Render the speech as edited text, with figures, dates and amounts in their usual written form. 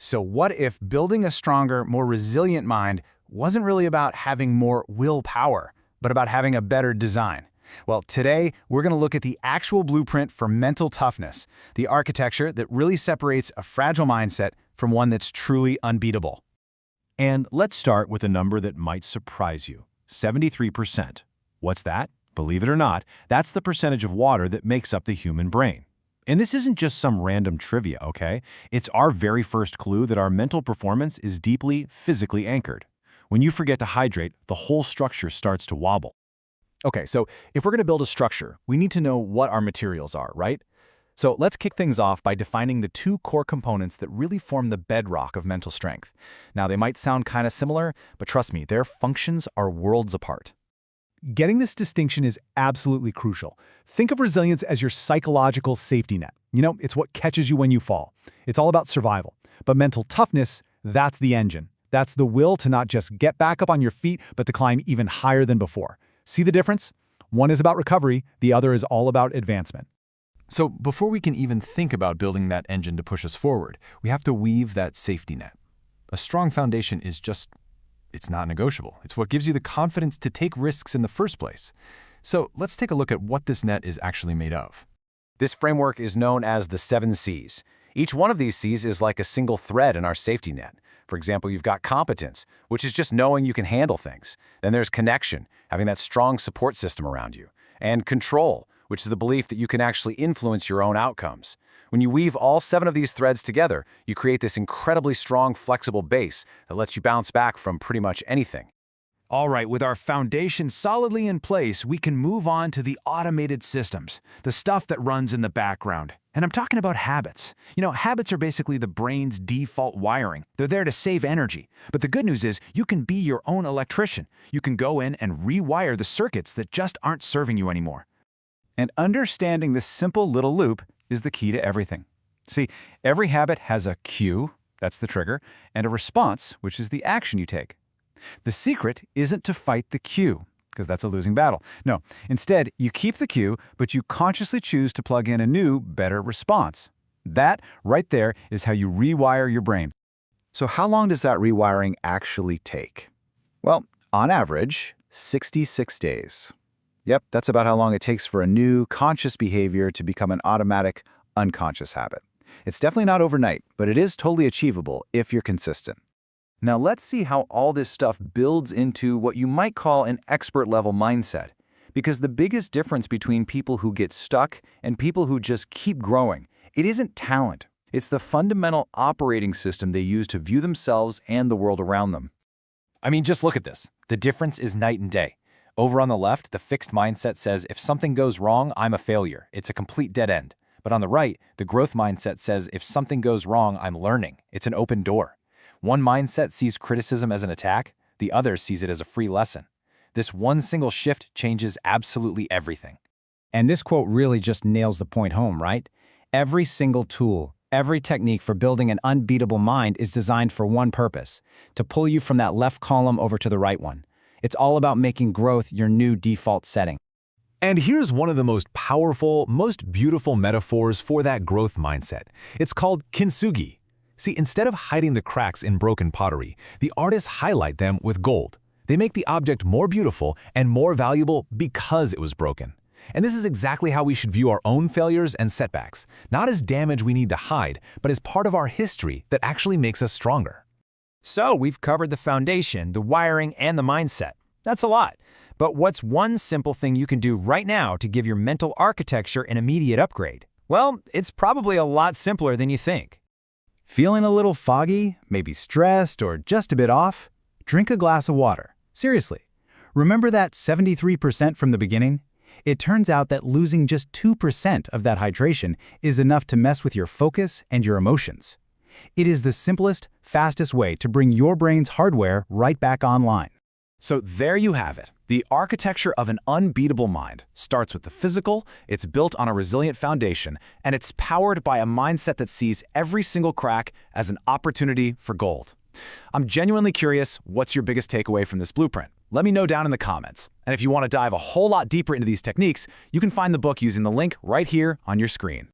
So what if building a stronger, more resilient mind wasn't really about having more willpower, but about having a better design? Well, today, we're going to look at the actual blueprint for mental toughness, the architecture that really separates a fragile mindset from one that's truly unbeatable. And let's start with a number that might surprise you, 73%. What's that? Believe it or not, that's the percentage of water that makes up the human brain. And this isn't just some random trivia, okay? It's our very first clue that our mental performance is deeply physically anchored. When you forget to hydrate, the whole structure starts to wobble. Okay, so if we're going to build a structure, we need to know what our materials are, right? So let's kick things off by defining the two core components that really form the bedrock of mental strength. Now, they might sound kind of similar, but trust me, their functions are worlds apart. Getting this distinction is absolutely crucial. Think of resilience as your psychological safety net. You know, it's what catches you when you fall. It's all about survival. But mental toughness, that's the engine. That's the will to not just get back up on your feet, but to climb even higher than before. See the difference? One is about recovery, the other is all about advancement. So before we can even think about building that engine to push us forward, we have to weave that safety net. A strong foundation is it's not negotiable. It's what gives you the confidence to take risks in the first place. So let's take a look at what this net is actually made of. This framework is known as the 7 C's. Each one of these C's is like a single thread in our safety net. For example, you've got competence, which is just knowing you can handle things. Then there's connection, having that strong support system around you. And control, which is the belief that you can actually influence your own outcomes. When you weave all 7 of these threads together, you create this incredibly strong, flexible base that lets you bounce back from pretty much anything. All right, with our foundation solidly in place, we can move on to the automated systems, the stuff that runs in the background. And I'm talking about habits. You know, habits are basically the brain's default wiring. They're there to save energy. But the good news is you can be your own electrician. You can go in and rewire the circuits that just aren't serving you anymore. And understanding this simple little loop is the key to everything. See, every habit has a cue, that's the trigger, and a response, which is the action you take. The secret isn't to fight the cue, because that's a losing battle. No, instead, you keep the cue, but you consciously choose to plug in a new, better response. That, right there, is how you rewire your brain. So how long does that rewiring actually take? Well, on average, 66 days. Yep, that's about how long it takes for a new, conscious behavior to become an automatic, unconscious habit. It's definitely not overnight, but it is totally achievable if you're consistent. Now let's see how all this stuff builds into what you might call an expert-level mindset. Because the biggest difference between people who get stuck and people who just keep growing, it isn't talent. It's the fundamental operating system they use to view themselves and the world around them. I mean, just look at this. The difference is night and day. Over on the left, the fixed mindset says, if something goes wrong, I'm a failure. It's a complete dead end. But on the right, the growth mindset says, if something goes wrong, I'm learning. It's an open door. One mindset sees criticism as an attack, the other sees it as a free lesson. This one single shift changes absolutely everything. And this quote really just nails the point home, right? Every single tool, every technique for building an unbeatable mind is designed for one purpose, to pull you from that left column over to the right one. It's all about making growth your new default setting. And here's one of the most powerful, most beautiful metaphors for that growth mindset. It's called kintsugi. See, instead of hiding the cracks in broken pottery, the artists highlight them with gold. They make the object more beautiful and more valuable because it was broken. And this is exactly how we should view our own failures and setbacks, not as damage we need to hide, but as part of our history that actually makes us stronger. So we've covered the foundation, the wiring, and the mindset. That's a lot. But what's one simple thing you can do right now to give your mental architecture an immediate upgrade? Well, it's probably a lot simpler than you think. Feeling a little foggy, maybe stressed, or just a bit off? Drink a glass of water. Seriously. Remember that 73% from the beginning? It turns out that losing just 2% of that hydration is enough to mess with your focus and your emotions. It is the simplest, fastest way to bring your brain's hardware right back online. So there you have it. The architecture of an unbeatable mind starts with the physical, it's built on a resilient foundation, and it's powered by a mindset that sees every single crack as an opportunity for gold. I'm genuinely curious, what's your biggest takeaway from this blueprint? Let me know down in the comments. And if you want to dive a whole lot deeper into these techniques, you can find the book using the link right here on your screen.